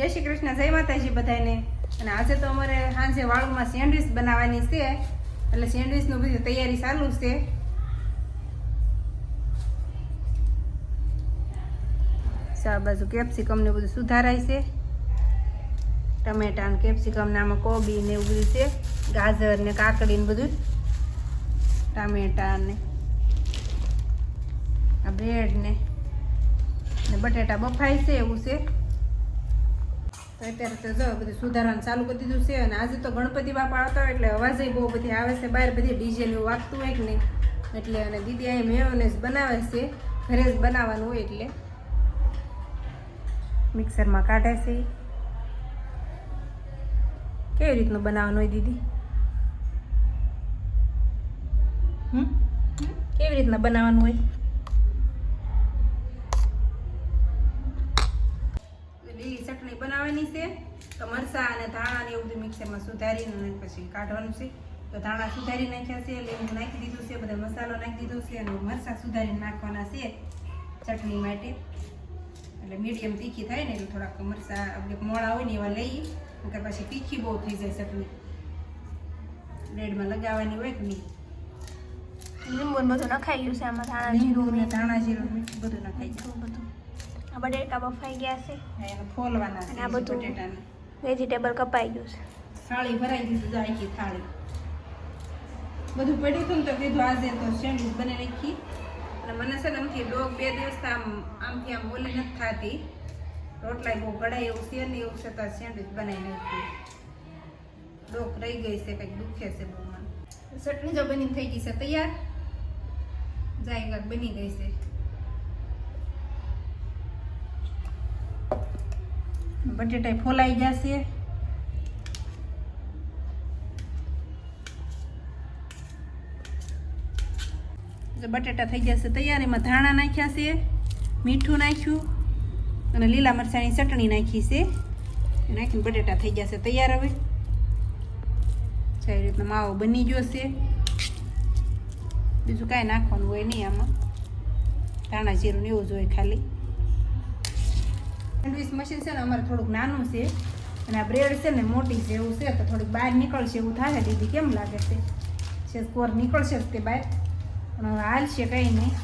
જય શ્રી કૃષ્ણ, જય માતાજી બધાને। અને આજે તો અમારે સાંજે વાળુમાં સેન્ડવિચ બનાવવાની છે, એટલે સેન્ડવિચનું બધી તૈયારી ચાલુ છે। આ બાજુ કેપ્સિકમ ને બધું સુધારાય છે, ટમેટા ને કેપ્સિકમ ને આમાં કોબી ને એવું બધું છે, ગાજર ને કાકડી ને બધું, ટામેટા ને આ બ્રેડ ને બટેટા બફાય છે એવું છે। તો અત્યારે તો જો બધું સુધારવાનું ચાલુ કરી દીધું છે। અને આજે તો ગણપતિ બાપા આવતા હોય એટલે અવાજે બહુ બધી આવે છે બહાર, બધી ડીજે ને એવું વાગતું હોય કે નહીં, એટલે અને દીદી અહીં મેયોનેઝ બનાવે છે, ઘરે જ બનાવવાનું હોય એટલે મિક્સરમાં કાઢે છે। કેવી રીતનું બનાવવાનું હોય દીદી? કેવી રીતના બનાવવાનું હોય? લીલી ચટણી બનાવવાની છે, તો મરચાં અને ધાણા ને એવું બધું મિક્સરમાં સુધારીને પછી કાઢવાનું છે। તો ધાણા સુધારી નાખ્યા છે, લીંબુ નાખી દીધું છે, બધા મસાલો નાખી દીધો છે, અને મરચાં સુધારીને નાખવાના છે ચટણી માટે, એટલે મીડિયમ તીખી થાય ને એટલે થોડાક મરચાં આપણે મોળા હોય ને એવા લઈએ, નકર પછી તીખી બહુ થઈ જાય ચટણી, બ્રેડમાં લગાવવાની હોય કે નહીં। લીંબુ બધું નખાઈ ગયું છે આમાં, ધાણા જીરું મીઠું બધું નખાઈ ગયું બધું। આ બટેટા બફાઈ ગયા છે, એને ફોલવાના છે, આ બધું બટેટાને વેજીટેબલ કપાઈ ગયું છે, થાળી ભરાઈ દીધું, આખી થાળી બધું પડ્યું હતું ને તો કીધું આજે તો સેન્ડવિચ બની નાખી। અને મને છે ને આમથી ડોગ 2 દિવસ આમથી આમ બોલી નથી થતી, રોટલા બહુ ગળાય એવું છે ને એવું છતાં સેન્ડવિચ બનાવી નાખી। ડોક રહી ગઈ છે, કંઈક દુખે છે બહુ મને। ચટણી જો બની થઈ ગઈ છે તૈયાર, જાય કાંક બની ગઈ છે। બટેટા ફોલાઈ જશે, બટેટા થઈ જશે તૈયાર। એમાં ધાણા નાખ્યા છે, મીઠું નાખ્યું અને લીલા મરચાંની ચટણી નાખી છે, નાખીને બટેટા થઈ જશે તૈયાર। હવે સારી રીતના માવો બની ગયો છે, બીજું કાંઈ નાખવાનું હોય નહીં આમાં, ધાણા જીરું ને એવું જ હોય ખાલી। સેન્ડવિચ મશીન છે ને અમારે થોડુંક નાનું છે, અને આ બ્રેડ છે ને મોટી છે એવું છે, તો થોડીક બહાર નીકળશે એવું થાય। દીદી કેમ લાગે છે કોર નીકળશે જ તે બહાર, પણ હવે હાલશે કંઈ નહીં,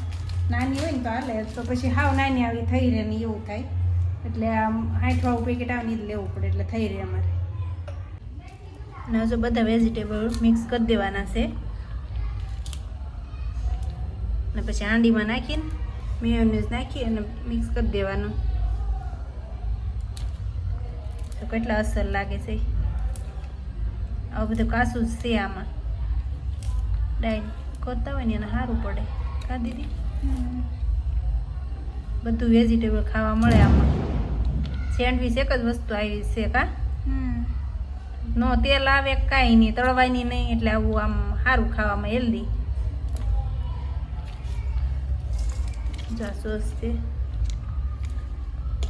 નાની હોય ને તો હાલે, તો પછી હાવ નાની આવી થઈ રહે ને એવું થાય, એટલે આમ 60 પેકેટ આવે ને જ લેવું પડે, એટલે થઈ રહે અમારે। અને હજુ બધા વેજીટેબલ મિક્સ કરી દેવાના છે, અને પછી હાંડીમાં નાખીને મેયોનેઝ નાખી અને મિક્સ કરી દેવાનું, તો કેટલા અસર લાગે છે। આવું બધું કાસું જ છે આમાં, ડાયટ કરતા હોય ને એને સારું પડે કા દીદી? બધું વેજીટેબલ ખાવા મળે આમાં। સેન્ડવિચ એક જ વસ્તુ આવી છે કા, નો તેલ આવે કાંઈ નહીં, તળવાની નહીં, એટલે આવું આમ સારું ખાવામાં, હેલ્ધી। જા સોસ છે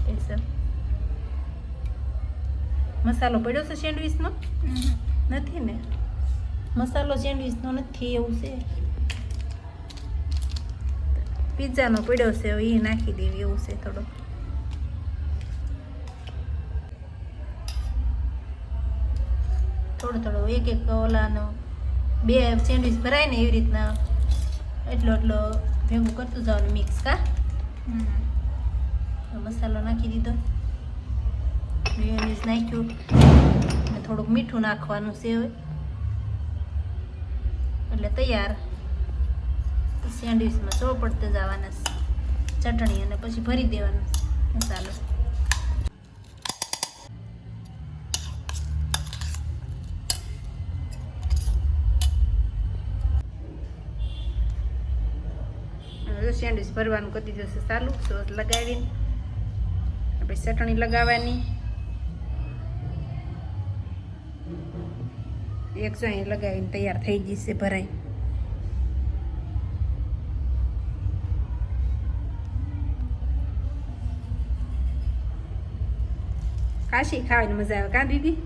એ સબ મસાલો પડ્યો છે સેન્ડવિચનો? નથી ને, મસાલો સેન્ડવિચનો નથી એવું છે, પિઝાનો પડ્યો છે, એ નાખી દેવી એવું છે થોડો। થોડો થોડો એક ઓલાનો 2 સેન્ડવિચ ભરાય ને એવી રીતના એટલો ભેગું કરતું જવાનું મિક્સ કા। મસાલો નાખી દીધો, મેયોનેઝ નાખ્યું, અને થોડુંક મીઠું નાખવાનું છે હવે, એટલે તૈયાર। સેન્ડવિચમાં ચોપડતા જવાના ચટણી, અને પછી ભરી દેવાનો મસાલો। સેન્ડવિચ ભરવાનું કરી દીધું છે ચાલુ, સોસ લગાવીને પછી ચટણી લગાવવાની, એક અહીં લગાવીને તૈયાર થઈ ગઈ છે ભરાઈ। કાશી ખાવાની મજા આવે કા દીદી?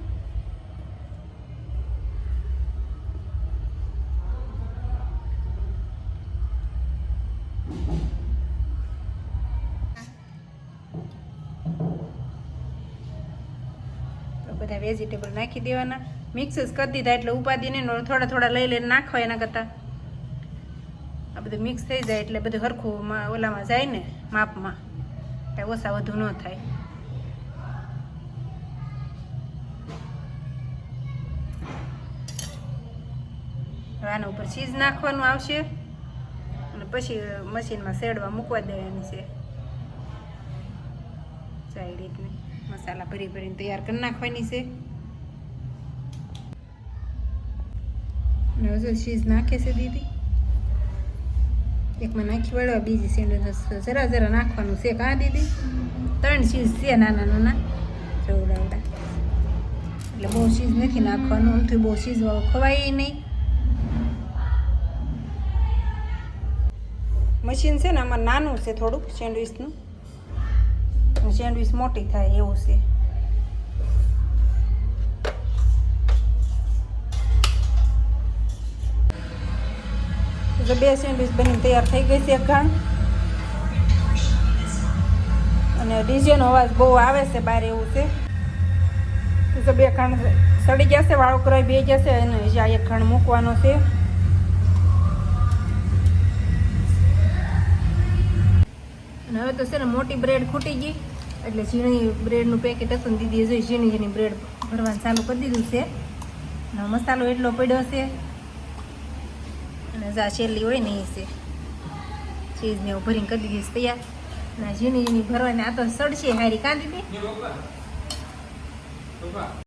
બધા વેજીટેબલ નાખી દેવાના. મિક્સ જ કરી દીધા એટલે ઉપાધિ નહીં, થોડા થોડા લઈ લઈને નાખવા. એના કરતાં આ બધું મિક્સ થઈ જાય એટલે બધું સરખું ઓલામાં જાય ને માપમાં, કાંઈ ઓછા વધુ ન થાય. હવે આના ઉપર ચીઝ નાખવાનું આવશે અને પછી મશીનમાં શેડવા મૂકવા દેવાની છે. આવી રીતની મસાલા ભરી ભરીને તૈયાર કરી નાખવાની છે. અને હજુ ચીઝ નાખે છે દીદી, એકમાં નાખી વળવા, બીજી સેન્ડવીચ જરા જરા નાખવાનું છે. કાં દીદી 3 ચીઝ છે નાના નાના ચવડાવડા, એટલે બહુ ચીઝ નથી નાખવાનું. આમથી બહુ ચીઝ વાળું ખવાય નહીં. મશીન છે ને આમાં નાનું છે થોડુંક સેન્ડવીચનું, સેન્ડવીચ મોટી થાય એવું છે. તો 2 સેન્ડવીચ બનીને તૈયાર થઈ ગઈ છે. એક ઘાણ અને ડીજેનો અવાજ બહુ આવે છે બહાર એવું છે. તો 2 ઘાણ સડી જશે, વાળો કરાવી 2 જશે અને હજી આ 1 ઘાણ મૂકવાનો છે. અને હવે તો છે ને મોટી બ્રેડ ખૂટી ગઈ એટલે ઝીણી બ્રેડનું પેકેટ હતું ને દીદીએ જોઈ ઝીણી ઝીણી બ્રેડ ભરવાનું ચાલુ કરી દીધું છે. અને મસાલો એટલો પડ્યો છે અને જા છેલ્લી હોય ને એ છે ચીઝને એવું ભરીને કરી દીધી છે તૈયાર. અને ઝીણી ઝીણી ભરવાની આ તો સડશે હારી. કાં દીદી?